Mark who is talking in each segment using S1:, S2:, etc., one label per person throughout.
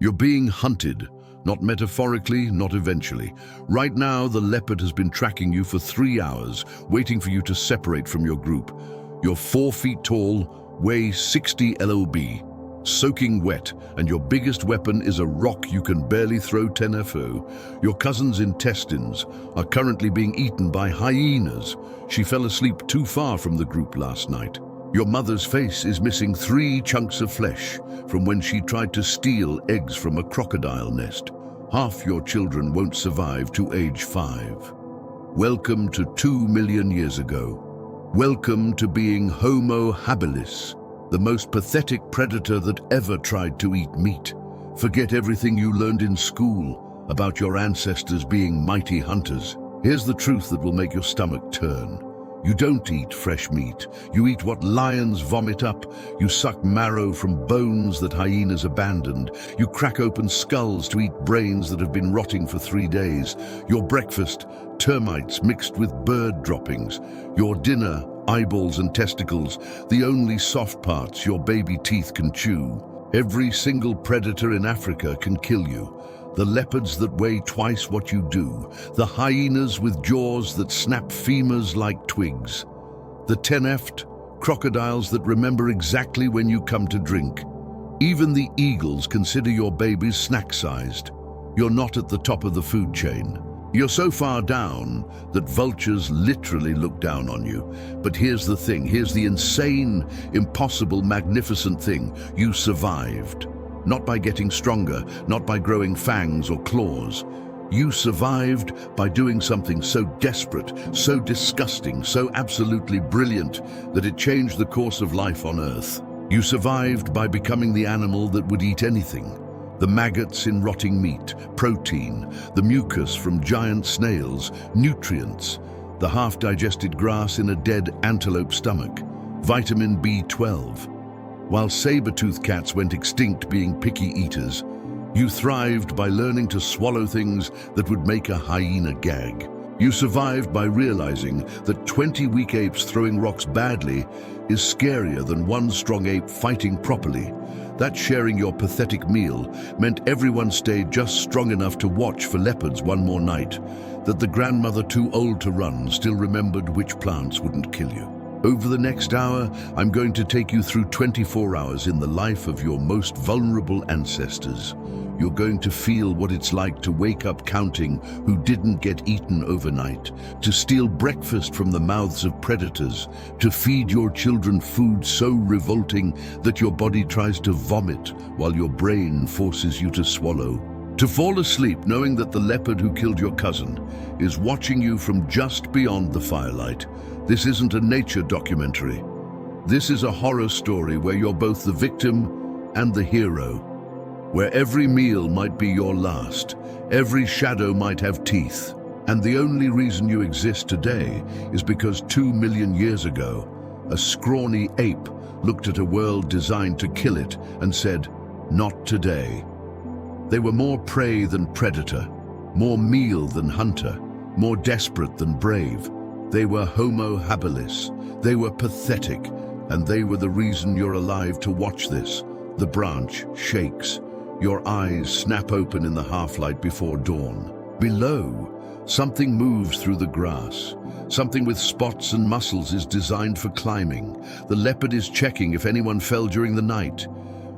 S1: You're being hunted, not metaphorically, not eventually. Right now, the leopard has been tracking you for 3 hours, waiting for you to separate from your group. You're 4 feet tall, weigh 60 lb, soaking wet, and your biggest weapon is a rock you can barely throw 10 FO. Your cousin's intestines are currently being eaten by hyenas. She fell asleep too far from the group last night. Your mother's face is missing 3 chunks of flesh from when she tried to steal eggs from a crocodile nest. Half your children won't survive to age 5. Welcome to 2 million years ago. Welcome to being Homo habilis, the most pathetic predator that ever tried to eat meat. Forget everything you learned in school about your ancestors being mighty hunters. Here's the truth that will make your stomach turn. You don't eat fresh meat. You eat what lions vomit up. You suck marrow from bones that hyenas abandoned. You crack open skulls to eat brains that have been rotting for 3 days. Your breakfast, termites mixed with bird droppings. Your dinner, eyeballs and testicles, the only soft parts your baby teeth can chew. Every single predator in Africa can kill you. The leopards that weigh twice what you do, the hyenas with jaws that snap femurs like twigs, the 10-ft crocodiles that remember exactly when you come to drink. Even the eagles consider your babies snack-sized. You're not at the top of the food chain. You're so far down that vultures literally look down on you. But here's the thing, here's the insane, impossible, magnificent thing. You survived. Not by getting stronger, not by growing fangs or claws. You survived by doing something so desperate, so disgusting, so absolutely brilliant that it changed the course of life on Earth. You survived by becoming the animal that would eat anything. The maggots in rotting meat, protein, the mucus from giant snails, nutrients, the half-digested grass in a dead antelope stomach, vitamin B12. While saber-toothed cats went extinct being picky eaters, you thrived by learning to swallow things that would make a hyena gag. You survived by realizing that 20 weak apes throwing rocks badly is scarier than 1 strong ape fighting properly. That sharing your pathetic meal meant everyone stayed just strong enough to watch for leopards one more night, that the grandmother too old to run still remembered which plants wouldn't kill you. Over the next hour, I'm going to take you through 24 hours in the life of your most vulnerable ancestors. You're going to feel what it's like to wake up counting who didn't get eaten overnight, to steal breakfast from the mouths of predators, to feed your children food so revolting that your body tries to vomit while your brain forces you to swallow. To fall asleep knowing that the leopard who killed your cousin is watching you from just beyond the firelight. This isn't a nature documentary. This is a horror story where you're both the victim and the hero, where every meal might be your last, every shadow might have teeth, and the only reason you exist today is because 2 million years ago, a scrawny ape looked at a world designed to kill it and said, "Not today." They were more prey than predator, more meal than hunter, more desperate than brave. They were Homo habilis. They were pathetic, and they were the reason you're alive to watch this. The branch shakes. Your eyes snap open in the half-light before dawn. Below, something moves through the grass. Something with spots and muscles is designed for climbing. The leopard is checking if anyone fell during the night.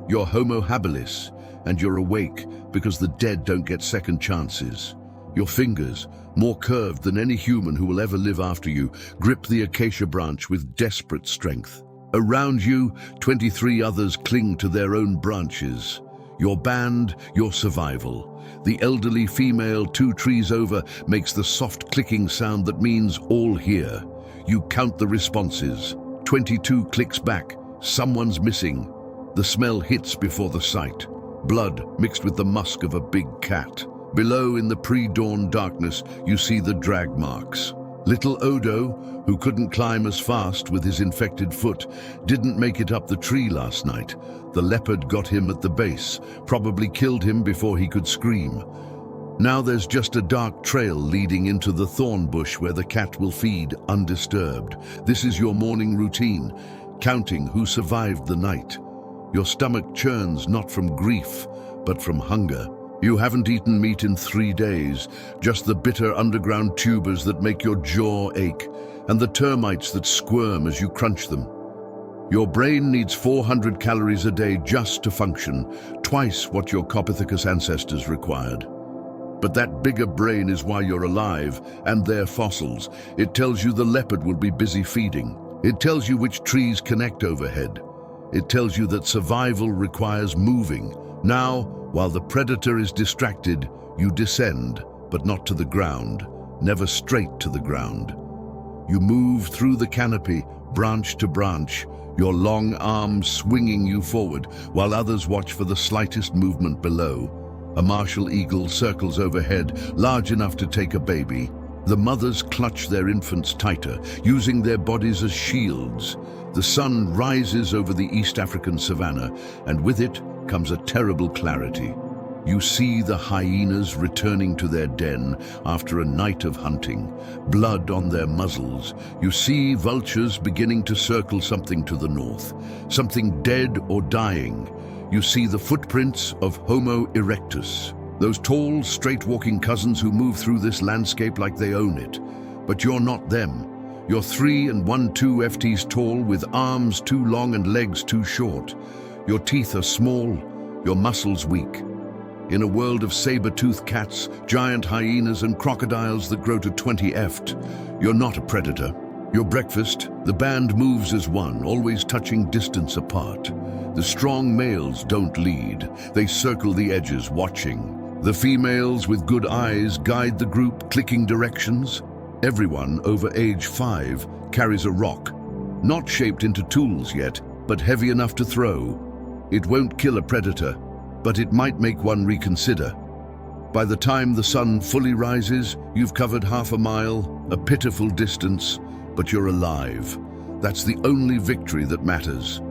S1: You're Homo habilis, and you're awake because the dead don't get second chances. Your fingers, more curved than any human who will ever live after you, grip the acacia branch with desperate strength. Around you, 23 others cling to their own branches. Your band, your survival. The elderly female 2 trees over makes the soft clicking sound that means all here. You count the responses. 22 clicks back. Someone's missing. The smell hits before the sight. Blood mixed with the musk of a big cat. Below in the pre-dawn darkness, you see the drag marks. Little Odo, who couldn't climb as fast with his infected foot, didn't make it up the tree last night. The leopard got him at the base, probably killed him before he could scream. Now there's just a dark trail leading into the thorn bush where the cat will feed undisturbed. This is your morning routine, counting who survived the night. Your stomach churns not from grief, but from hunger. You haven't eaten meat in 3 days, just the bitter underground tubers that make your jaw ache, and the termites that squirm as you crunch them. Your brain needs 400 calories a day just to function, twice what your Copithecus ancestors required. But that bigger brain is why you're alive, and they're fossils. It tells you the leopard will be busy feeding. It tells you which trees connect overhead. It tells you that survival requires moving. Now, while the predator is distracted, you descend, but not to the ground, never straight to the ground. You move through the canopy, branch to branch, your long arms swinging you forward, while others watch for the slightest movement below. A martial eagle circles overhead, large enough to take a baby. The mothers clutch their infants tighter, using their bodies as shields. The sun rises over the East African savanna, and with it comes a terrible clarity. You see the hyenas returning to their den after a night of hunting, blood on their muzzles. You see vultures beginning to circle something to the north, something dead or dying. You see the footprints of Homo erectus, those tall, straight-walking cousins who move through this landscape like they own it. But you're not them. You're 3 1/2 FTs tall, with arms too long and legs too short. Your teeth are small, your muscles weak. In a world of saber-toothed cats, giant hyenas and crocodiles that grow to 20 ft, you're not a predator. Your breakfast, the band moves as one, always touching distance apart. The strong males don't lead. They circle the edges, watching. The females with good eyes guide the group, clicking directions. Everyone over age 5 carries a rock, not shaped into tools yet, but heavy enough to throw. It won't kill a predator, but it might make one reconsider. By the time the sun fully rises, you've covered half a mile, a pitiful distance, but you're alive. That's the only victory that matters.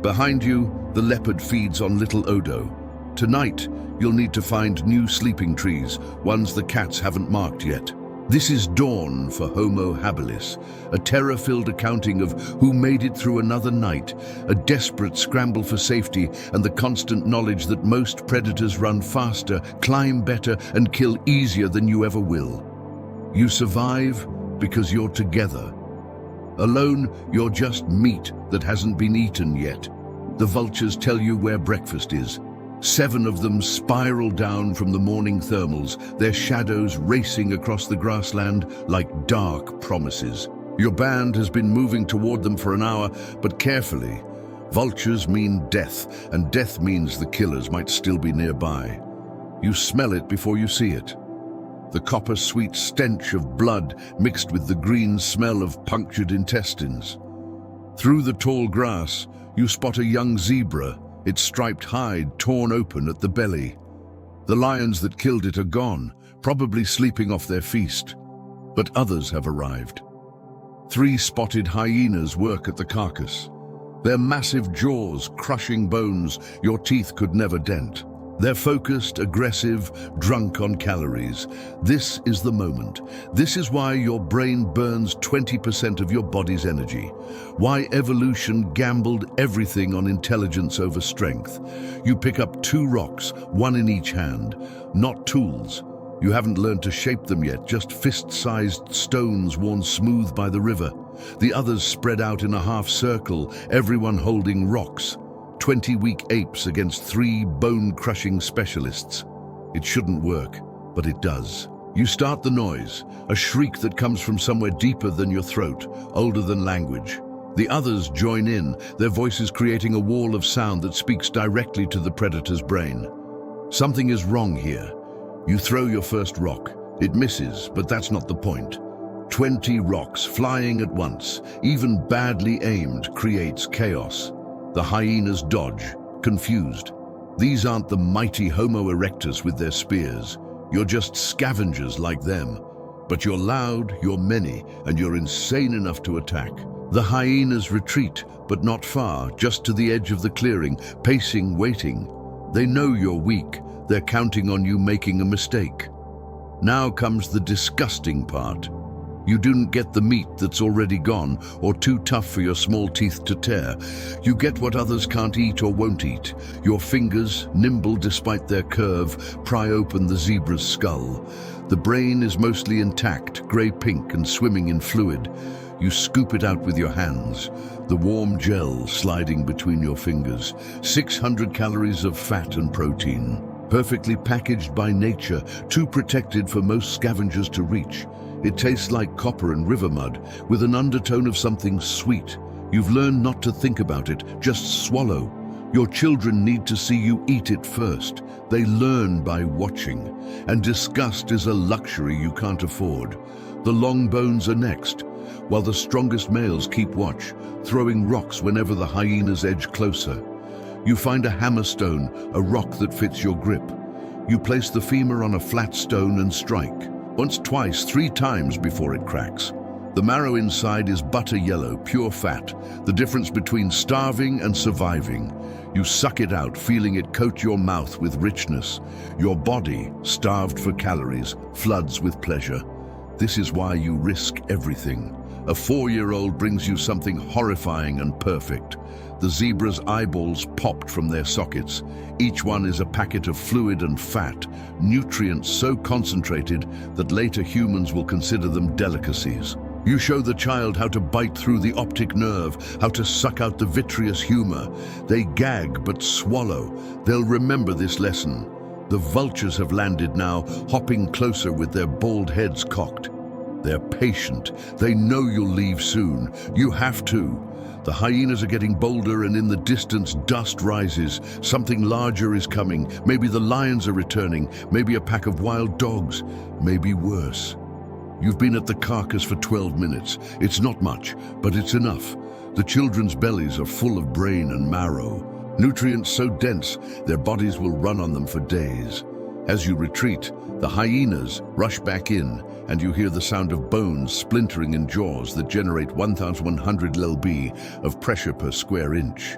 S1: Behind you, the leopard feeds on little Odo. Tonight, you'll need to find new sleeping trees, ones the cats haven't marked yet. This is Dawn for Homo habilis, a terror-filled accounting of who made it through another night, a desperate scramble for safety, and the constant knowledge that most predators run faster, climb better, and kill easier than you ever will. You survive because you're together. Alone, you're just meat that hasn't been eaten yet. The vultures tell you where breakfast is. 7 of them spiral down from the morning thermals, their shadows racing across the grassland like dark promises. Your band has been moving toward them for an hour, but carefully. Vultures mean death, and death means the killers might still be nearby. You smell it before you see it. The copper-sweet stench of blood mixed with the green smell of punctured intestines. Through the tall grass, you spot a young zebra, its striped hide torn open at the belly. The lions that killed it are gone, probably sleeping off their feast. But others have arrived. 3 spotted hyenas work at the carcass. Their massive jaws crushing bones your teeth could never dent. They're focused, aggressive, drunk on calories. This is the moment. This is why your brain burns 20% of your body's energy. Why evolution gambled everything on intelligence over strength. You pick up 2 rocks, 1 in each hand. Not tools. You haven't learned to shape them yet, just fist-sized stones worn smooth by the river. The others spread out in a half circle, everyone holding rocks. 20 weak apes against 3 bone-crushing specialists. It shouldn't work, but it does. You start the noise, a shriek that comes from somewhere deeper than your throat, older than language. The others join in, their voices creating a wall of sound that speaks directly to the predator's brain. Something is wrong here. You throw your first rock. It misses, but that's not the point. 20 rocks flying at once, even badly aimed, creates chaos. The hyenas dodge, confused. These aren't the mighty Homo erectus with their spears. You're just scavengers like them. But you're loud, you're many, and you're insane enough to attack. The hyenas retreat, but not far, just to the edge of the clearing, pacing, waiting. They know you're weak. They're counting on you making a mistake. Now comes the disgusting part. You don't get the meat that's already gone or too tough for your small teeth to tear. You get what others can't eat or won't eat. Your fingers, nimble despite their curve, pry open the zebra's skull. The brain is mostly intact, grey-pink and swimming in fluid. You scoop it out with your hands, the warm gel sliding between your fingers. 600 calories of fat and protein. Perfectly packaged by nature, too protected for most scavengers to reach. It tastes like copper and river mud, with an undertone of something sweet. You've learned not to think about it, just swallow. Your children need to see you eat it first. They learn by watching, and disgust is a luxury you can't afford. The long bones are next, while the strongest males keep watch, throwing rocks whenever the hyenas edge closer. You find a hammerstone, a rock that fits your grip. You place the femur on a flat stone and strike. Once, twice, 3 times before it cracks. The marrow inside is butter yellow, pure fat, the difference between starving and surviving. You suck it out, feeling it coat your mouth with richness. Your body, starved for calories, floods with pleasure. This is why you risk everything. A 4-year-old brings you something horrifying and perfect. The zebra's eyeballs popped from their sockets. Each one is a packet of fluid and fat, nutrients so concentrated that later humans will consider them delicacies. You show the child how to bite through the optic nerve, how to suck out the vitreous humor. They gag but swallow. They'll remember this lesson. The vultures have landed now, hopping closer with their bald heads cocked. They're patient. They know you'll leave soon. You have to. The hyenas are getting bolder, and in the distance dust rises. Something larger is coming. Maybe the lions are returning. Maybe a pack of wild dogs. Maybe worse. You've been at the carcass for 12 minutes. It's not much, but it's enough. The children's bellies are full of brain and marrow. Nutrients so dense, their bodies will run on them for days. As you retreat, the hyenas rush back in, and you hear the sound of bones splintering in jaws that generate 1,100 lb of pressure per square inch.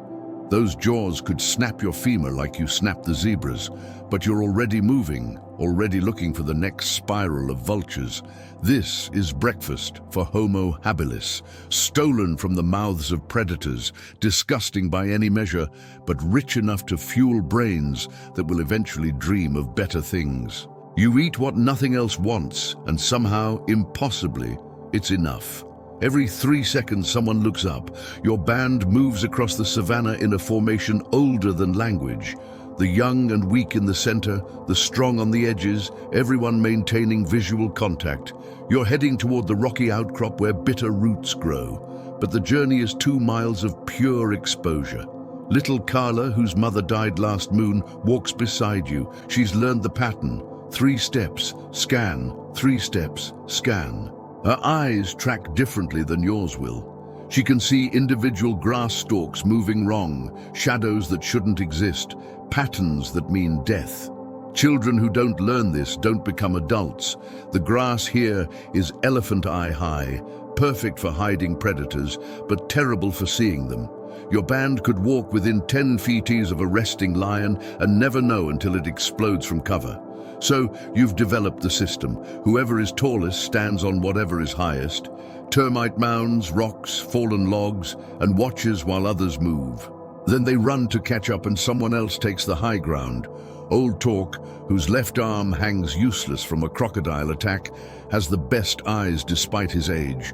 S1: Those jaws could snap your femur like you snapped the zebra's, but you're already moving, already looking for the next spiral of vultures. This is breakfast for Homo habilis, stolen from the mouths of predators, disgusting by any measure, but rich enough to fuel brains that will eventually dream of better things. You eat what nothing else wants, and somehow, impossibly, it's enough. Every 3 seconds someone looks up. Your band moves across the savannah in a formation older than language. The young and weak in the center, the strong on the edges, everyone maintaining visual contact. You're heading toward the rocky outcrop where bitter roots grow. But the journey is 2 miles of pure exposure. Little Carla, whose mother died last moon, walks beside you. She's learned the pattern. 3 steps, scan. 3 steps, scan. Her eyes track differently than yours will. She can see individual grass stalks moving wrong, shadows that shouldn't exist, patterns that mean death. Children who don't learn this don't become adults. The grass here is elephant eye high, perfect for hiding predators, but terrible for seeing them. Your band could walk within 10 feet of a resting lion and never know until it explodes from cover. So you've developed the system. Whoever is tallest stands on whatever is highest. Termite mounds, rocks, fallen logs, and watches while others move. Then they run to catch up and someone else takes the high ground. Old Torque, whose left arm hangs useless from a crocodile attack, has the best eyes despite his age.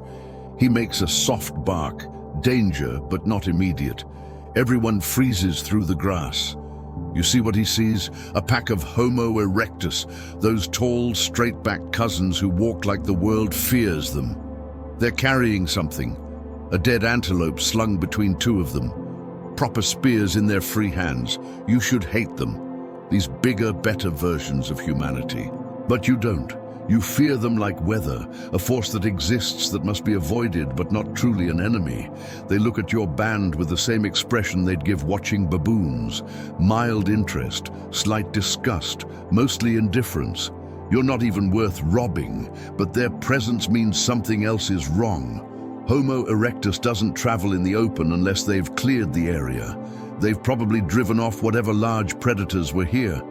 S1: He makes a soft bark, danger but not immediate. Everyone freezes through the grass. You see what he sees? A pack of Homo erectus, those tall, straight-backed cousins who walk like the world fears them. They're carrying something, a dead antelope slung between 2 of them. Proper spears in their free hands. You should hate them. These bigger, better versions of humanity. But you don't. You fear them like weather, a force that exists that must be avoided but not truly an enemy. They look at your band with the same expression they'd give watching baboons. Mild interest, slight disgust, mostly indifference. You're not even worth robbing, but their presence means something else is wrong. Homo erectus doesn't travel in the open unless they've cleared the area. They've probably driven off whatever large predators were here.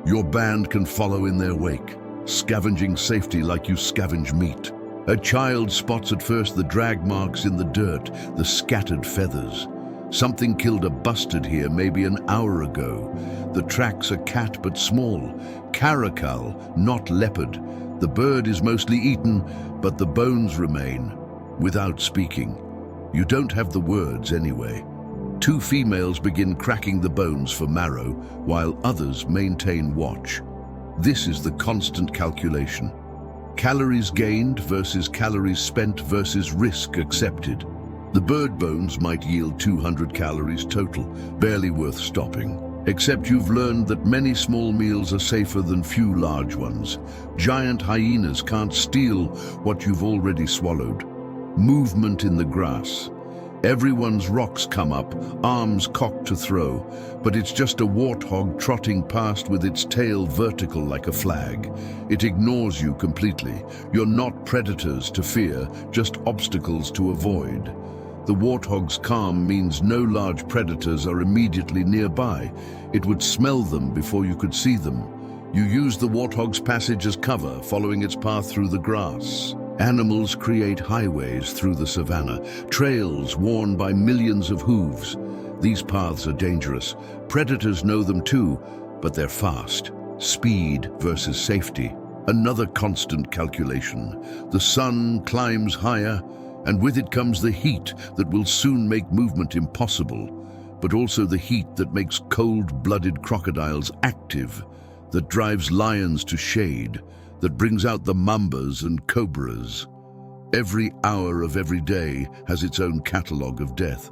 S1: Your band can follow in their wake, scavenging safety like you scavenge meat. A child spots at first the drag marks in the dirt, the scattered feathers. Something killed a bustard here maybe an hour ago. The tracks are cat but small, caracal, not leopard. The bird is mostly eaten, but the bones remain, without speaking. You don't have the words anyway. Two females begin cracking the bones for marrow, while others maintain watch. This is the constant calculation. Calories gained versus calories spent versus risk accepted. The bird bones might yield 200 calories total, barely worth stopping. Except you've learned that many small meals are safer than few large ones. Giant hyenas can't steal what you've already swallowed. Movement in the grass. Everyone's rocks come up, arms cocked to throw, but it's just a warthog trotting past with its tail vertical like a flag. It ignores you completely. You're not predators to fear, just obstacles to avoid. The warthog's calm means no large predators are immediately nearby. It would smell them before you could see them. You use the warthog's passage as cover, following its path through the grass. Animals create highways through the savannah, trails worn by millions of hooves. These paths are dangerous. Predators know them too, but they're fast. Speed versus safety. Another constant calculation. The sun climbs higher, and with it comes the heat that will soon make movement impossible, but also the heat that makes cold-blooded crocodiles active, that drives lions to shade, that brings out the mambas and cobras. Every hour of every day has its own catalogue of death.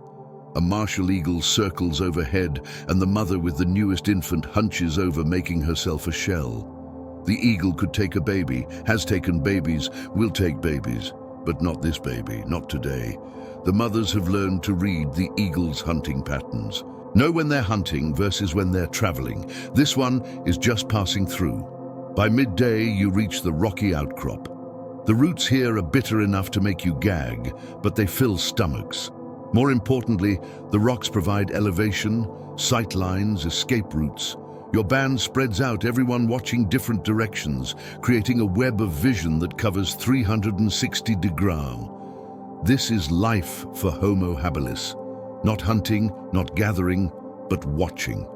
S1: A martial eagle circles overhead, and the mother with the newest infant hunches over, making herself a shell. The eagle could take a baby, has taken babies, will take babies, but not this baby, not today. The mothers have learned to read the eagle's hunting patterns. Know when they're hunting versus when they're traveling. This one is just passing through. By midday, you reach the rocky outcrop. The roots here are bitter enough to make you gag, but they fill stomachs. More importantly, the rocks provide elevation, sight lines, escape routes. Your band spreads out, everyone watching different directions, creating a web of vision that covers 360 degrees. This is life for Homo habilis. Not hunting, not gathering, but watching.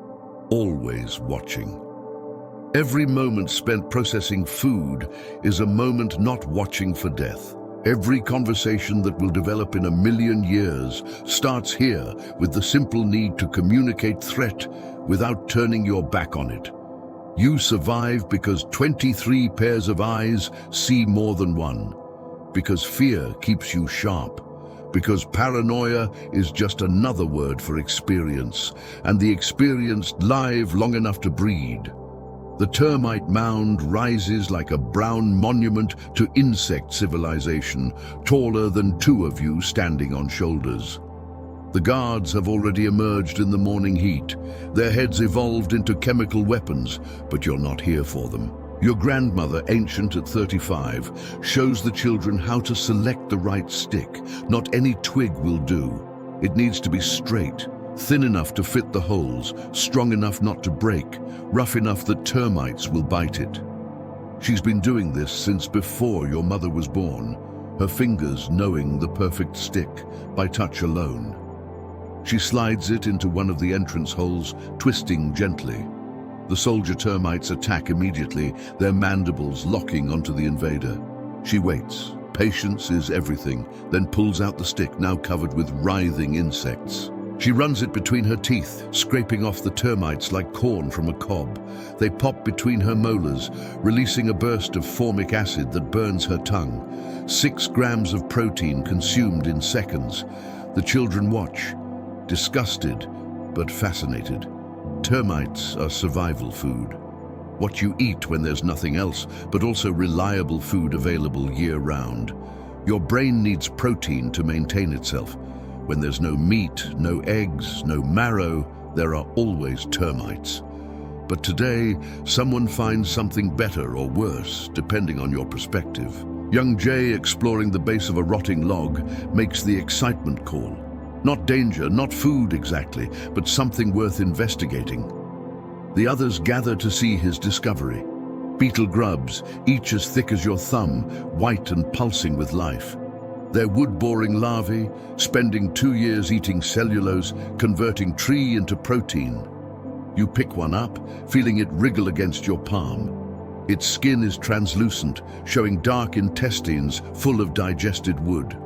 S1: Always watching. Every moment spent processing food is a moment not watching for death. Every conversation that will develop in 1,000,000 years starts here with the simple need to communicate threat without turning your back on it. You survive because 23 pairs of eyes see more than one. Because fear keeps you sharp. Because paranoia is just another word for experience, and the experienced live long enough to breed. The termite mound rises like a brown monument to insect civilization, taller than two of you standing on shoulders. The guards have already emerged in the morning heat. Their heads evolved into chemical weapons, but you're not here for them. Your grandmother, ancient at 35, shows the children how to select the right stick. Not any twig will do. It needs to be straight, thin enough to fit the holes, strong enough not to break, rough enough that termites will bite it. She's been doing this since before your mother was born, her fingers knowing the perfect stick by touch alone. She slides it into one of the entrance holes, twisting gently. The soldier termites attack immediately, their mandibles locking onto the invader. She waits. Patience is everything, then pulls out the stick, now covered with writhing insects. She runs it between her teeth, scraping off the termites like corn from a cob. They pop between her molars, releasing a burst of formic acid that burns her tongue. 6 grams of protein consumed in seconds. The children watch, disgusted but fascinated. Termites are survival food. What you eat when there's nothing else, but also reliable food available year-round. Your brain needs protein to maintain itself. When there's no meat, no eggs, no marrow, there are always termites. But today, someone finds something better or worse, depending on your perspective. Young Jay, exploring the base of a rotting log, makes the excitement call. Not danger, not food exactly, but something worth investigating. The others gather to see his discovery. Beetle grubs, each as thick as your thumb, white and pulsing with life. They're wood-boring larvae, spending 2 years eating cellulose, converting tree into protein. You pick one up, feeling it wriggle against your palm. Its skin is translucent, showing dark intestines full of digested wood.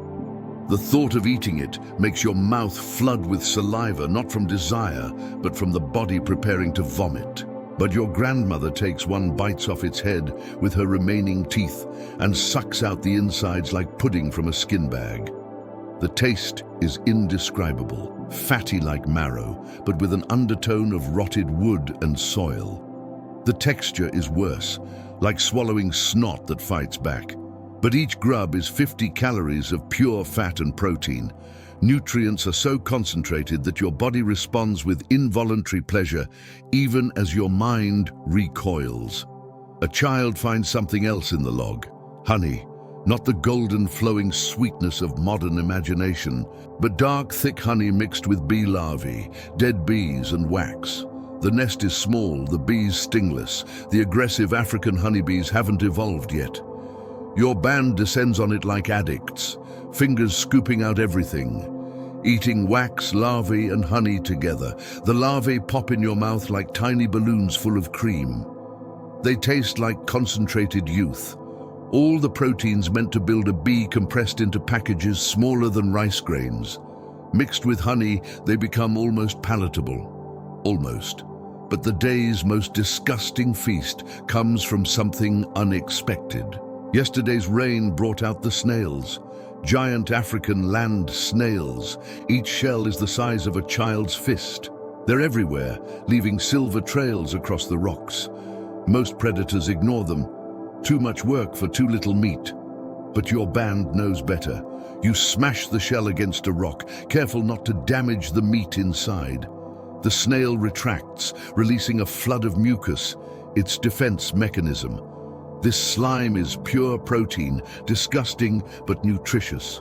S1: The thought of eating it makes your mouth flood with saliva, not from desire, but from the body preparing to vomit. But your grandmother takes one, bites off its head with her remaining teeth, and sucks out the insides like pudding from a skin bag. The taste is indescribable, fatty like marrow, but with an undertone of rotted wood and soil. The texture is worse, like swallowing snot that fights back. But each grub is 50 calories of pure fat and protein. Nutrients are so concentrated that your body responds with involuntary pleasure, even as your mind recoils. A child finds something else in the log: honey. Not the golden flowing sweetness of modern imagination, but dark, thick honey mixed with bee larvae, dead bees and wax. The nest is small, the bees stingless. The aggressive African honeybees haven't evolved yet. Your band descends on it like addicts, fingers scooping out everything, eating wax, larvae and honey together. The larvae pop in your mouth like tiny balloons full of cream. They taste like concentrated youth. All the proteins meant to build a bee compressed into packages smaller than rice grains. Mixed with honey, they become almost palatable. Almost. But the day's most disgusting feast comes from something unexpected. Yesterday's rain brought out the snails. Giant African land snails. Each shell is the size of a child's fist. They're everywhere, leaving silver trails across the rocks. Most predators ignore them. Too much work for too little meat. But your band knows better. You smash the shell against a rock, careful not to damage the meat inside. The snail retracts, releasing a flood of mucus, its defense mechanism. This slime is pure protein, disgusting but nutritious.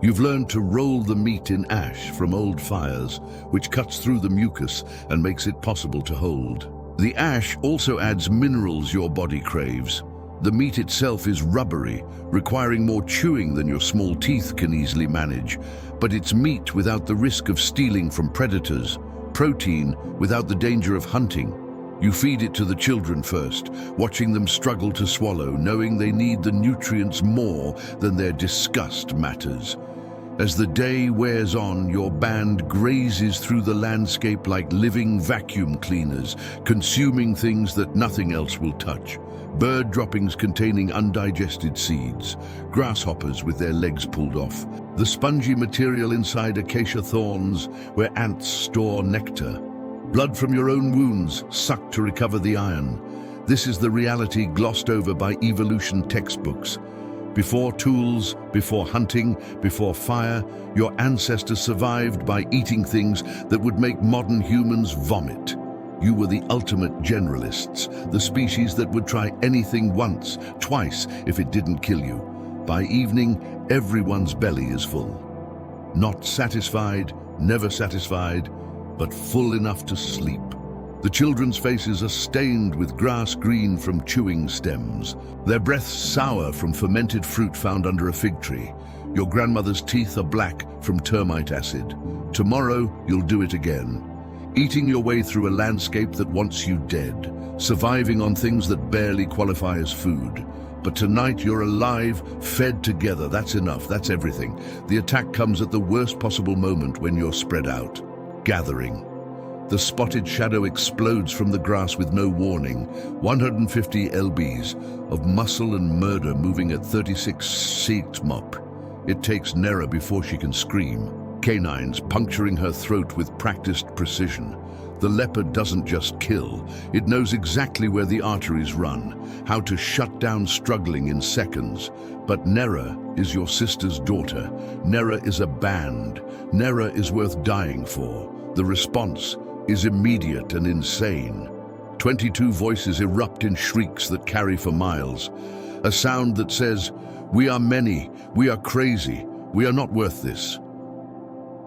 S1: You've learned to roll the meat in ash from old fires, which cuts through the mucus and makes it possible to hold. The ash also adds minerals your body craves. The meat itself is rubbery, requiring more chewing than your small teeth can easily manage. But it's meat without the risk of stealing from predators, protein without the danger of hunting. You feed it to the children first, watching them struggle to swallow, knowing they need the nutrients more than their disgust matters. As the day wears on, your band grazes through the landscape like living vacuum cleaners, consuming things that nothing else will touch. Bird droppings containing undigested seeds, grasshoppers with their legs pulled off, the spongy material inside acacia thorns where ants store nectar, blood from your own wounds sucked to recover the iron. This is the reality glossed over by evolution textbooks. Before tools, before hunting, before fire, your ancestors survived by eating things that would make modern humans vomit. You were the ultimate generalists, the species that would try anything once, twice, if it didn't kill you. By evening, everyone's belly is full. Not satisfied, never satisfied, but full enough to sleep. The children's faces are stained with grass green from chewing stems, their breaths sour from fermented fruit found under a fig tree. Your grandmother's teeth are black from termite acid. Tomorrow, you'll do it again. Eating your way through a landscape that wants you dead, surviving on things that barely qualify as food. But tonight you're alive, fed together. That's enough, that's everything. The attack comes at the worst possible moment when you're spread out. Gathering. The spotted shadow explodes from the grass with no warning. 150 lbs of muscle and murder moving at 36 ct/mop. It takes Nera before she can scream. Canines puncturing her throat with practiced precision. The leopard doesn't just kill, it knows exactly where the arteries run, how to shut down struggling in seconds. But Nera is your sister's daughter. Nera is a band. Nera is worth dying for. The response is immediate and insane. 22 voices erupt in shrieks that carry for miles. A sound that says, "We are many, we are crazy, we are not worth this."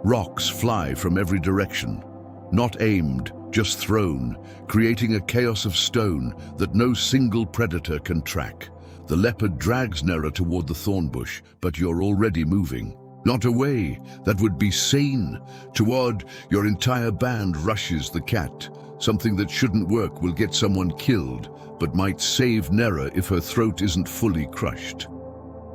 S1: Rocks fly from every direction, not aimed, just thrown, creating a chaos of stone that no single predator can track. The leopard drags Nera toward the thorn bush, but you're already moving. Not away, that would be sane. Toward your entire band rushes the cat. Something that shouldn't work will get someone killed, but might save Nera if her throat isn't fully crushed.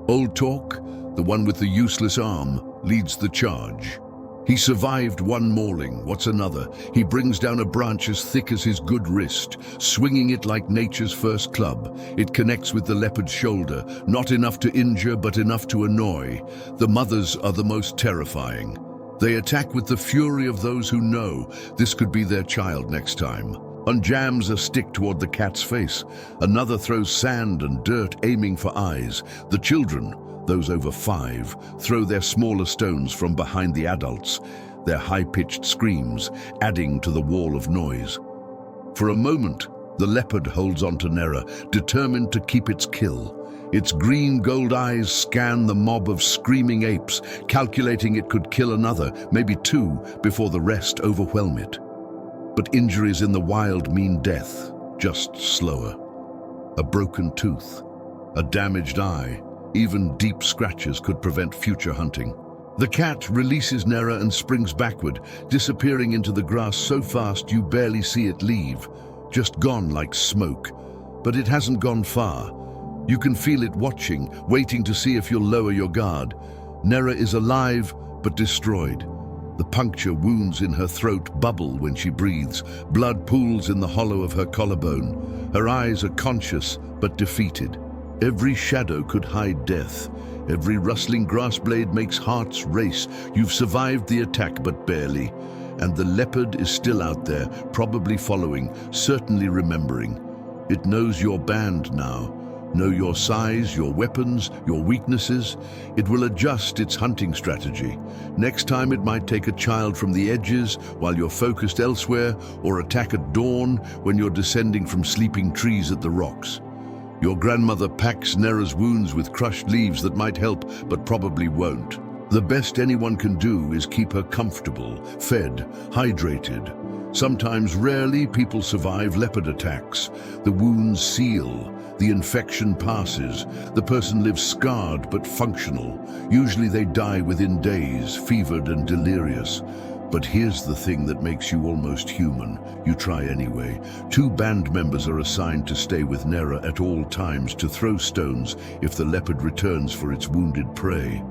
S1: Old Talk, the one with the useless arm, leads the charge. He survived one mauling, what's another? He brings down a branch as thick as his good wrist, swinging it like nature's first club. It connects with the leopard's shoulder, not enough to injure, but enough to annoy. The mothers are the most terrifying. They attack with the fury of those who know this could be their child next time. One jams a stick toward the cat's face. Another throws sand and dirt, aiming for eyes. The children, those over 5, throw their smaller stones from behind the adults, their high-pitched screams adding to the wall of noise. For a moment, the leopard holds on to Nera, determined to keep its kill. Its green-gold eyes scan the mob of screaming apes, calculating it could kill another, maybe 2, before the rest overwhelm it. But injuries in the wild mean death, just slower. A broken tooth, a damaged eye, even deep scratches could prevent future hunting. The cat releases Nera and springs backward, disappearing into the grass so fast you barely see it leave, just gone like smoke. But it hasn't gone far. You can feel it watching, waiting to see if you'll lower your guard. Nera is alive, but destroyed. The puncture wounds in her throat bubble when she breathes. Blood pools in the hollow of her collarbone. Her eyes are conscious, but defeated. Every shadow could hide death. Every rustling grass blade makes hearts race. You've survived the attack, but barely. And the leopard is still out there, probably following, certainly remembering. It knows your band now. Know your size, your weapons, your weaknesses. It will adjust its hunting strategy. Next time it might take a child from the edges while you're focused elsewhere, or attack at dawn when you're descending from sleeping trees at the rocks. Your grandmother packs Nera's wounds with crushed leaves that might help, but probably won't. The best anyone can do is keep her comfortable, fed, hydrated. Sometimes, rarely, people survive leopard attacks. The wounds seal, the infection passes, the person lives scarred but functional. Usually they die within days, fevered and delirious. But here's the thing that makes you almost human. You try anyway. 2 band members are assigned to stay with Nera at all times to throw stones if the leopard returns for its wounded prey.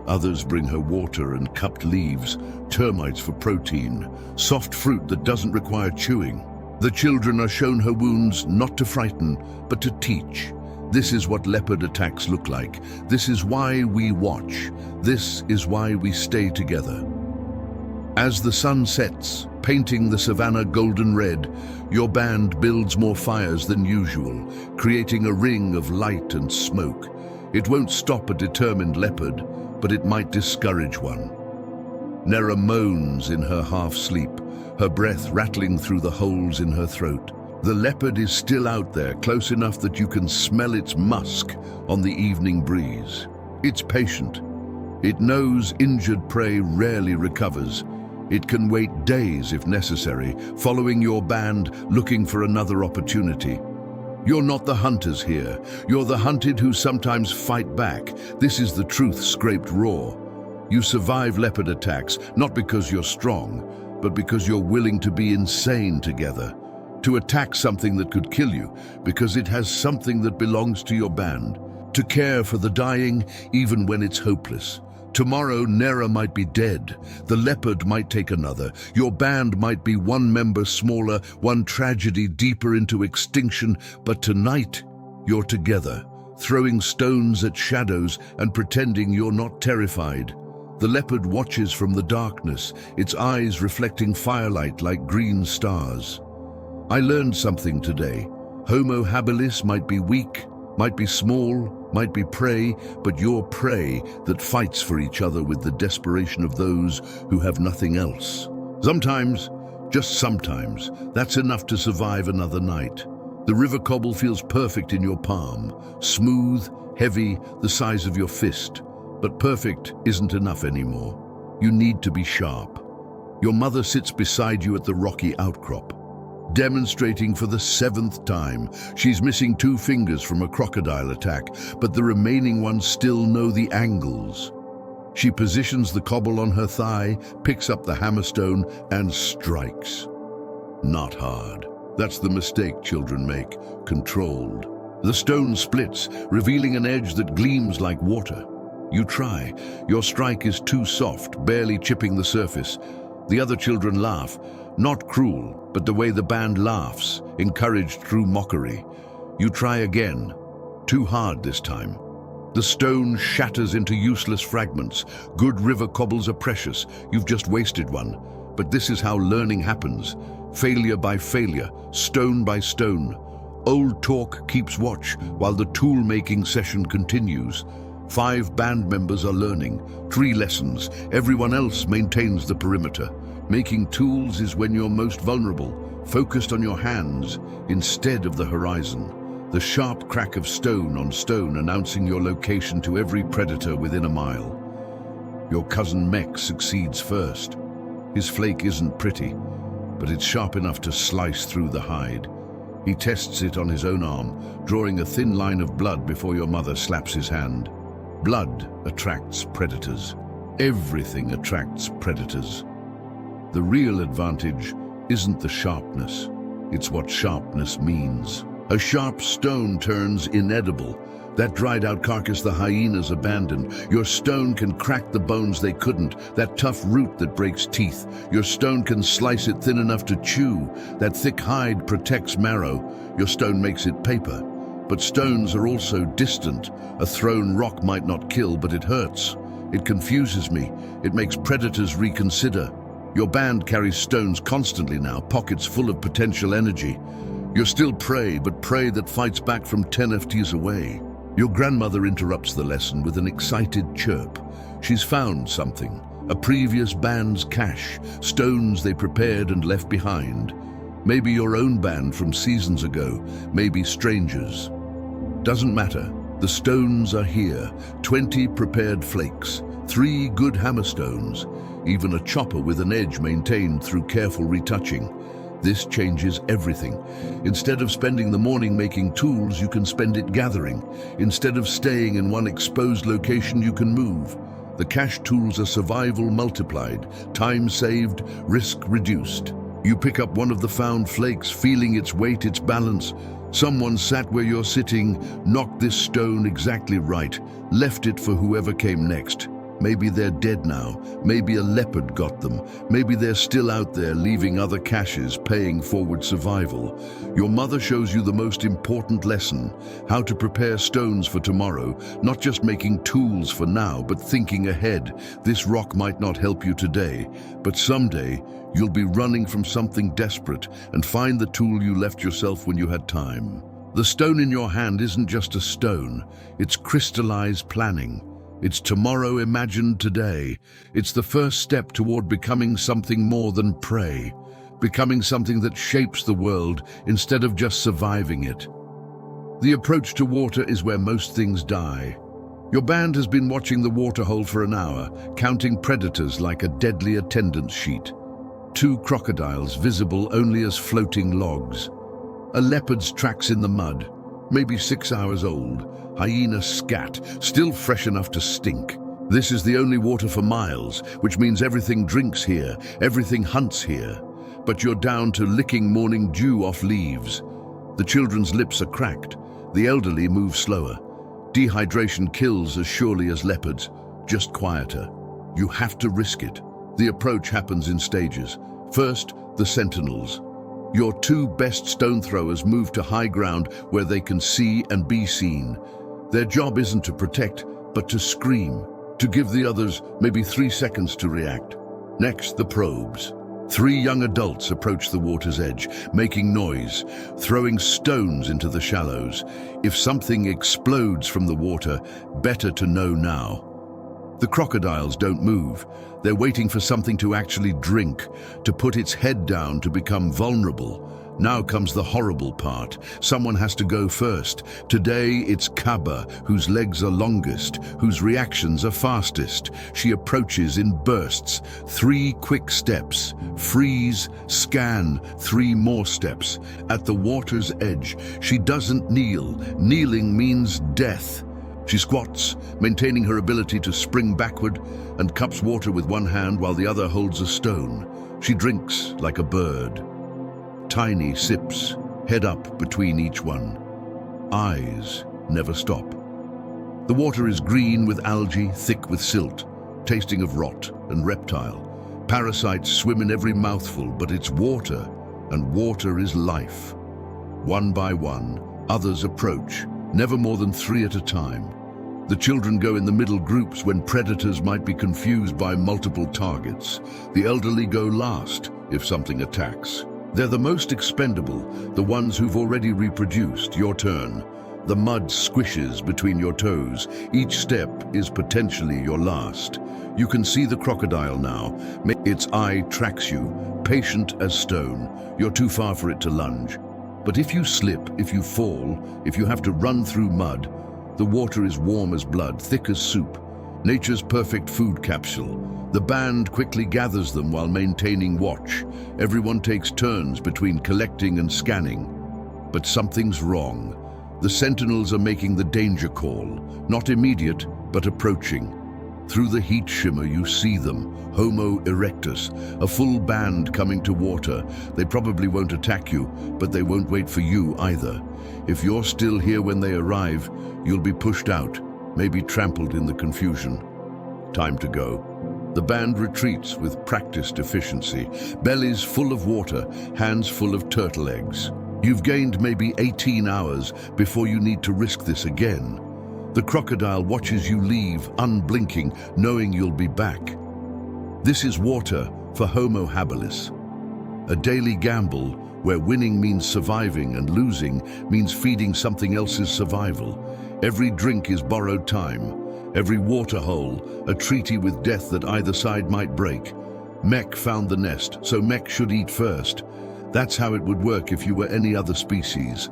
S1: Others bring her water and cupped leaves, termites for protein, soft fruit that doesn't require chewing. The children are shown her wounds not to frighten, but to teach. This is what leopard attacks look like. This is why we watch. This is why we stay together. As the sun sets, painting the savannah golden red, your band builds more fires than usual, creating a ring of light and smoke. It won't stop a determined leopard, but it might discourage one. Nera moans in her half-sleep, her breath rattling through the holes in her throat. The leopard is still out there, close enough that you can smell its musk on the evening breeze. It's patient. It knows injured prey rarely recovers. It can wait days if necessary, following your band, looking for another opportunity. You're not the hunters here. You're the hunted who sometimes fight back. This is the truth scraped raw. You survive leopard attacks, not because you're strong, but because you're willing to be insane together. To attack something that could kill you, because it has something that belongs to your band. To care for the dying, even when it's hopeless. Tomorrow, Nera might be dead. The leopard might take another. Your band might be one member smaller, one tragedy deeper into extinction. But tonight, you're together, throwing stones at shadows and pretending you're not terrified. The leopard watches from the darkness, its eyes reflecting firelight like green stars. I learned something today. Homo habilis might be weak, might be small, might be prey, but you're prey that fights for each other with the desperation of those who have nothing else. Sometimes, just sometimes, that's enough to survive another night. The river cobble feels perfect in your palm, smooth, heavy, the size of your fist. But perfect isn't enough anymore. You need to be sharp. Your mother sits beside you at the rocky outcrop, demonstrating for the 7th time. She's missing 2 fingers from a crocodile attack, but the remaining ones still know the angles. She positions the cobble on her thigh, picks up the hammerstone, and strikes. Not hard. That's the mistake children make, controlled. The stone splits, revealing an edge that gleams like water. You try. Your strike is too soft, barely chipping the surface. The other children laugh, not cruel, but the way the band laughs, encouraged through mockery. You try again, too hard this time. The stone shatters into useless fragments. Good river cobbles are precious, you've just wasted one. But this is how learning happens. Failure by failure, stone by stone. Old talk keeps watch while the tool-making session continues. 5 band members are learning, 3 lessons. Everyone else maintains the perimeter. Making tools is when you're most vulnerable, focused on your hands instead of the horizon. The sharp crack of stone on stone announcing your location to every predator within a mile. Your cousin Mech succeeds first. His flake isn't pretty, but it's sharp enough to slice through the hide. He tests it on his own arm, drawing a thin line of blood before your mother slaps his hand. Blood attracts predators. Everything attracts predators. The real advantage isn't the sharpness, it's what sharpness means. A sharp stone turns inedible. That dried out carcass the hyenas abandoned. Your stone can crack the bones they couldn't. That tough root that breaks teeth. Your stone can slice it thin enough to chew. That thick hide protects marrow. Your stone makes it paper. But stones are also distant. A thrown rock might not kill, but it hurts. It confuses me. It makes predators reconsider. Your band carries stones constantly now, pockets full of potential energy. You're still prey, but prey that fights back from 10 FTs away. Your grandmother interrupts the lesson with an excited chirp. She's found something, a previous band's cache, stones they prepared and left behind. Maybe your own band from seasons ago, maybe strangers. Doesn't matter, the stones are here, 20 prepared flakes, 3 good hammerstones, even a chopper with an edge maintained through careful retouching. This changes everything. Instead of spending the morning making tools, you can spend it gathering. Instead of staying in one exposed location, you can move. The cache tools are survival multiplied, time saved, risk reduced. You pick up one of the found flakes, feeling its weight, its balance. Someone sat where you're sitting, knocked this stone exactly right, left it for whoever came next. Maybe they're dead now. Maybe a leopard got them. Maybe they're still out there leaving other caches, paying forward survival. Your mother shows you the most important lesson, how to prepare stones for tomorrow, not just making tools for now, but thinking ahead. This rock might not help you today, but someday you'll be running from something desperate and find the tool you left yourself when you had time. The stone in your hand isn't just a stone, it's crystallized planning. It's tomorrow imagined today. It's the first step toward becoming something more than prey, becoming something that shapes the world instead of just surviving it. The approach to water is where most things die. Your band has been watching the waterhole for an hour, counting predators like a deadly attendance sheet. 2 crocodiles visible only as floating logs. A leopard's tracks in the mud, maybe 6 hours old. Hyena scat, still fresh enough to stink. This is the only water for miles, which means everything drinks here, everything hunts here. But you're down to licking morning dew off leaves. The children's lips are cracked. The elderly move slower. Dehydration kills as surely as leopards, just quieter. You have to risk it. The approach happens in stages. First, the sentinels. Your 2 best stone throwers move to high ground where they can see and be seen. Their job isn't to protect, but to scream, to give the others maybe 3 seconds to react. Next, the probes. 3 young adults approach the water's edge, making noise, throwing stones into the shallows. If something explodes from the water, better to know now. The crocodiles don't move. They're waiting for something to actually drink, to put its head down, to become vulnerable. Now comes the horrible part. Someone has to go first. Today it's Kaba, whose legs are longest, whose reactions are fastest. She approaches in bursts. 3 quick steps. Freeze, scan, 3 more steps. At the water's edge, she doesn't kneel. Kneeling means death. She squats, maintaining her ability to spring backward, and cups water with one hand while the other holds a stone. She drinks like a bird. Tiny sips, head up between each one. Eyes never stop. The water is green with algae, thick with silt, tasting of rot and reptile. Parasites swim in every mouthful, but it's water, and water is life. One by one, others approach, never more than 3 at a time. The children go in the middle groups when predators might be confused by multiple targets. The elderly go last if something attacks. They're the most expendable, the ones who've already reproduced. Your turn. The mud squishes between your toes. Each step is potentially your last. You can see the crocodile now. Its eye tracks you, patient as stone. You're too far for it to lunge. But if you slip, if you fall, if you have to run through mud, the water is warm as blood, thick as soup. Nature's perfect food capsule. The band quickly gathers them while maintaining watch. Everyone takes turns between collecting and scanning. But something's wrong. The sentinels are making the danger call. Not immediate, but approaching. Through the heat shimmer you see them, Homo erectus, a full band coming to water. They probably won't attack you, but they won't wait for you either. If you're still here when they arrive, you'll be pushed out, maybe trampled in the confusion. Time to go. The band retreats with practiced efficiency, bellies full of water, hands full of turtle eggs. You've gained maybe 18 hours before you need to risk this again. The crocodile watches you leave, unblinking, knowing you'll be back. This is water for Homo habilis. A daily gamble where winning means surviving and losing means feeding something else's survival. Every drink is borrowed time. Every waterhole, a treaty with death that either side might break. Mech found the nest, so Mech should eat first. That's how it would work if you were any other species.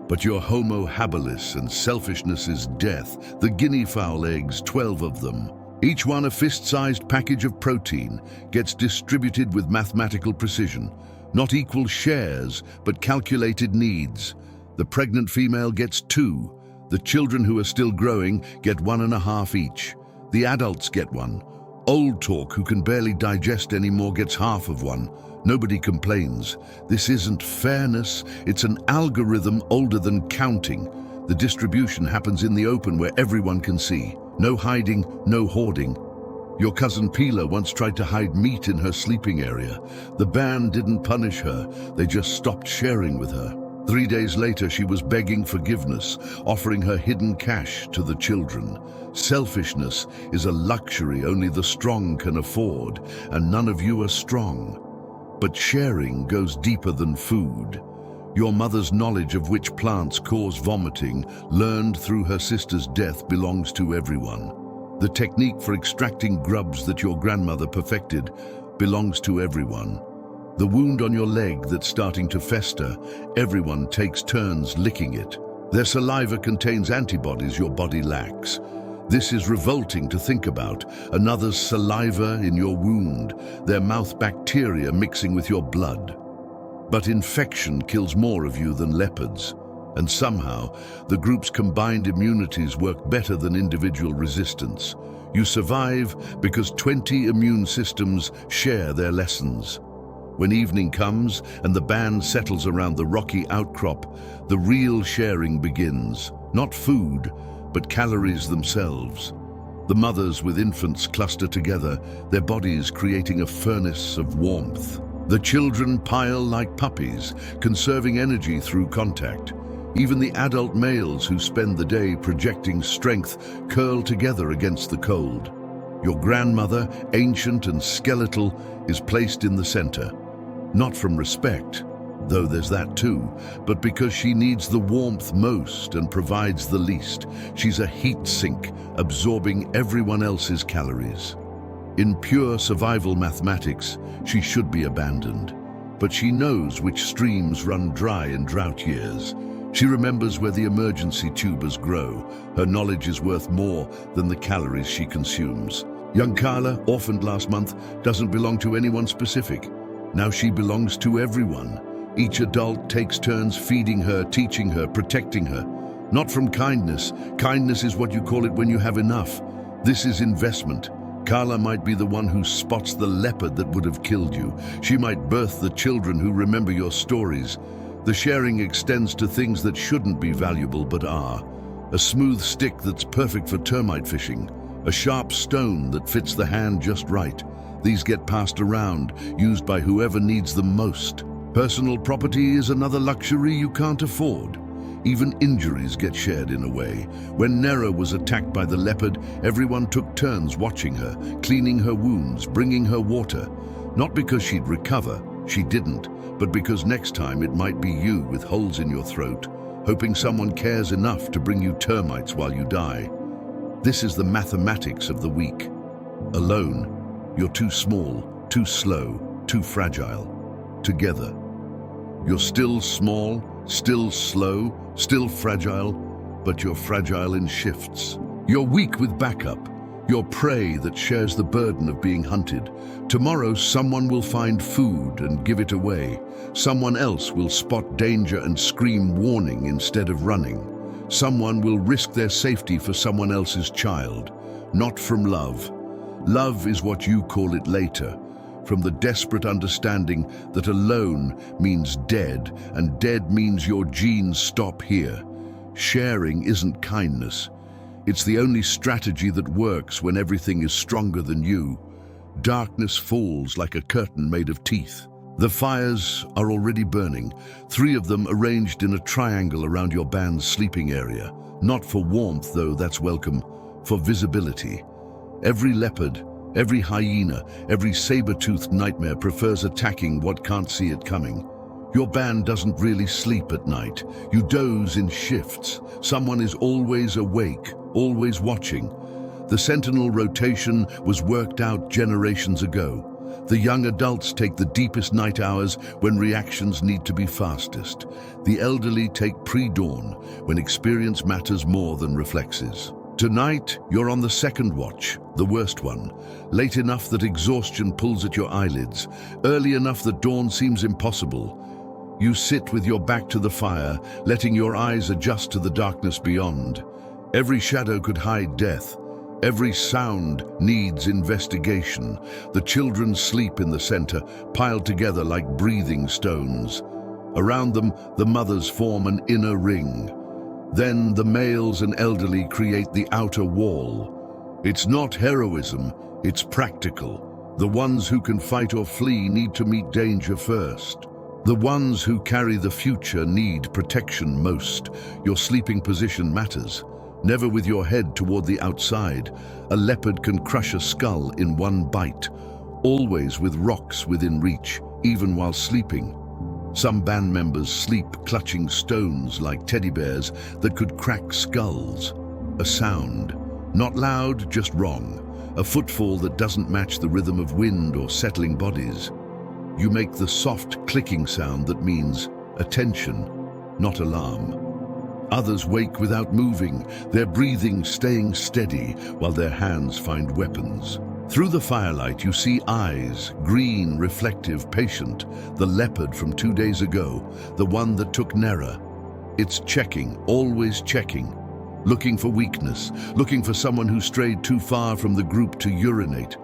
S1: But you're Homo habilis, and selfishness is death. The guinea fowl eggs, 12 of them. Each one a fist-sized package of protein, gets distributed with mathematical precision. Not equal shares, but calculated needs. The pregnant female gets 2. The children who are still growing get 1.5 each. The adults get 1. Old talk, who can barely digest anymore, gets half of 1. Nobody complains. This isn't fairness, it's an algorithm older than counting. The distribution happens in the open where everyone can see. No hiding, no hoarding. Your cousin Pila once tried to hide meat in her sleeping area. The band didn't punish her, they just stopped sharing with her. 3 days later, she was begging forgiveness, offering her hidden cash to the children. Selfishness is a luxury only the strong can afford, and none of you are strong. But sharing goes deeper than food. Your mother's knowledge of which plants cause vomiting, learned through her sister's death, belongs to everyone. The technique for extracting grubs that your grandmother perfected belongs to everyone. The wound on your leg that's starting to fester, everyone takes turns licking it. Their saliva contains antibodies your body lacks. This is revolting to think about. Another's saliva in your wound, their mouth bacteria mixing with your blood. But infection kills more of you than leopards. And somehow, the group's combined immunities work better than individual resistance. You survive because 20 immune systems share their lessons. When evening comes and the band settles around the rocky outcrop, the real sharing begins. Not food, but calories themselves. The mothers with infants cluster together, their bodies creating a furnace of warmth. The children pile like puppies, conserving energy through contact. Even the adult males who spend the day projecting strength curl together against the cold. Your grandmother, ancient and skeletal, is placed in the center. Not from respect, though there's that too, but because she needs the warmth most and provides the least. She's a heat sink, absorbing everyone else's calories. In pure survival mathematics, she should be abandoned. but she knows which streams run dry in drought years. She remembers where the emergency tubers grow. Her knowledge is worth more than the calories she consumes. Young Carla, orphaned last month, doesn't belong to anyone specific. Now she belongs to everyone. Each adult takes turns feeding her, teaching her, protecting her. Not from kindness. Kindness is what you call it when you have enough. This is investment. Carla might be the one who spots the leopard that would have killed you. She might birth the children who remember your stories. The sharing extends to things that shouldn't be valuable but are. A smooth stick that's perfect for termite fishing. A sharp stone that fits the hand just right. These get passed around, used by whoever needs them most. Personal property is another luxury you can't afford. Even injuries get shared in a way. When Nera was attacked by the leopard, everyone took turns watching her, cleaning her wounds, bringing her water. Not because she'd recover, she didn't, but because next time it might be you with holes in your throat, hoping someone cares enough to bring you termites while you die. This is the mathematics of the weak. Alone, you're too small, too slow, too fragile. Together, you're still small, still slow, still fragile, but you're fragile in shifts. You're weak with backup. You're prey that shares the burden of being hunted. Tomorrow, someone will find food and give it away. Someone else will spot danger and scream warning instead of running. Someone will risk their safety for someone else's child, not from love. Love is what you call it later, from the desperate understanding that alone means dead, and dead means your genes stop here. Sharing isn't kindness. It's the only strategy that works when everything is stronger than you. Darkness falls like a curtain made of teeth. The fires are already burning, 3 of them arranged in a triangle around your band's sleeping area. Not for warmth, though that's welcome, for visibility. Every leopard, every hyena, every saber-toothed nightmare prefers attacking what can't see it coming. Your band doesn't really sleep at night. You doze in shifts. Someone is always awake, always watching. The sentinel rotation was worked out generations ago. The young adults take the deepest night hours when reactions need to be fastest. The elderly take pre-dawn when experience matters more than reflexes. Tonight, you're on the second watch, the worst one. Late enough that exhaustion pulls at your eyelids. Early enough that dawn seems impossible. You sit with your back to the fire, letting your eyes adjust to the darkness beyond. Every shadow could hide death. Every sound needs investigation. The children sleep in the center, piled together like breathing stones. Around them, the mothers form an inner ring. Then the males and elderly create the outer wall. It's not heroism, it's practical. The ones who can fight or flee need to meet danger first. The ones who carry the future need protection most. Your sleeping position matters. Never with your head toward the outside. A leopard can crush a skull in one bite. Always with rocks within reach, even while sleeping. Some band members sleep clutching stones like teddy bears that could crack skulls. A sound, not loud, just wrong. A footfall that doesn't match the rhythm of wind or settling bodies. You make the soft clicking sound that means attention, not alarm. Others wake without moving, their breathing staying steady while their hands find weapons. Through the firelight you see eyes, green, reflective, patient, the leopard from 2 days ago, the one that took Nera. It's checking, always checking, looking for weakness, looking for someone who strayed too far from the group to urinate,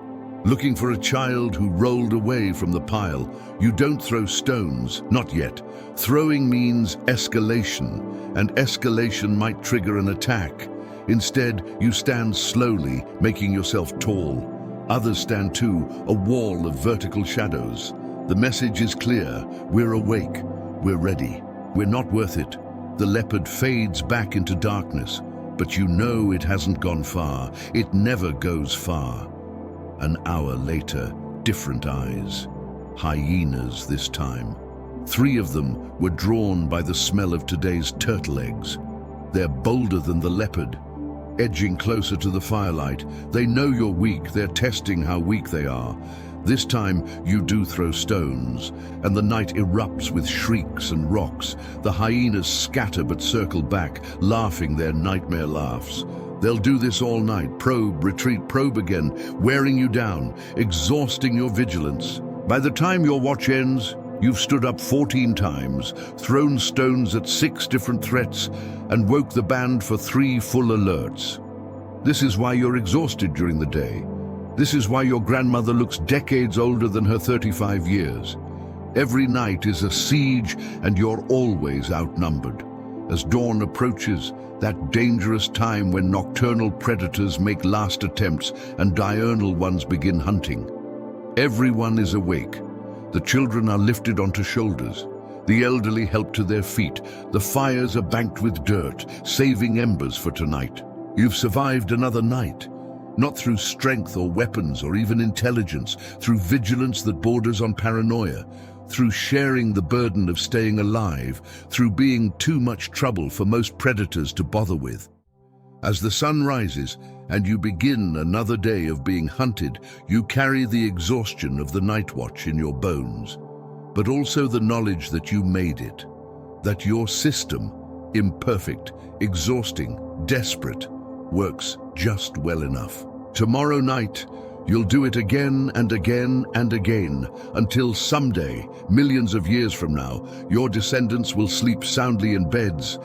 S1: looking for a child who rolled away from the pile. You don't throw stones, not yet. Throwing means escalation, and escalation might trigger an attack. Instead, you stand slowly, making yourself tall. Others stand too, a wall of vertical shadows. The message is clear. We're awake. We're ready. We're not worth it. The leopard fades back into darkness, but you know it hasn't gone far. It never goes far. An hour later, different eyes. Hyenas this time. 3 of them were drawn by the smell of today's turtle eggs. They're bolder than the leopard. Edging closer to the firelight, they know you're weak. They're testing how weak they are. This time you do throw stones, and the night erupts with shrieks and rocks. The hyenas scatter but circle back, laughing their nightmare laughs. They'll do this all night, probe, retreat, probe again, wearing you down, exhausting your vigilance. By the time your watch ends, you've stood up 14 times, thrown stones at 6 different threats, and woke the band for 3 full alerts. This is why you're exhausted during the day. This is why your grandmother looks decades older than her 35 years. Every night is a siege, and you're always outnumbered. As dawn approaches, that dangerous time when nocturnal predators make last attempts and diurnal ones begin hunting. Everyone is awake. The children are lifted onto shoulders. The elderly help to their feet. The fires are banked with dirt, saving embers for tonight. You've survived another night. Not through strength or weapons or even intelligence, through vigilance that borders on paranoia, through sharing the burden of staying alive, through being too much trouble for most predators to bother with. As the sun rises and you begin another day of being hunted, you carry the exhaustion of the night watch in your bones, but also the knowledge that you made it, that your system, imperfect, exhausting, desperate, works just well enough. Tomorrow night, you'll do it again and again and again, until someday, millions of years from now, your descendants will sleep soundly in beds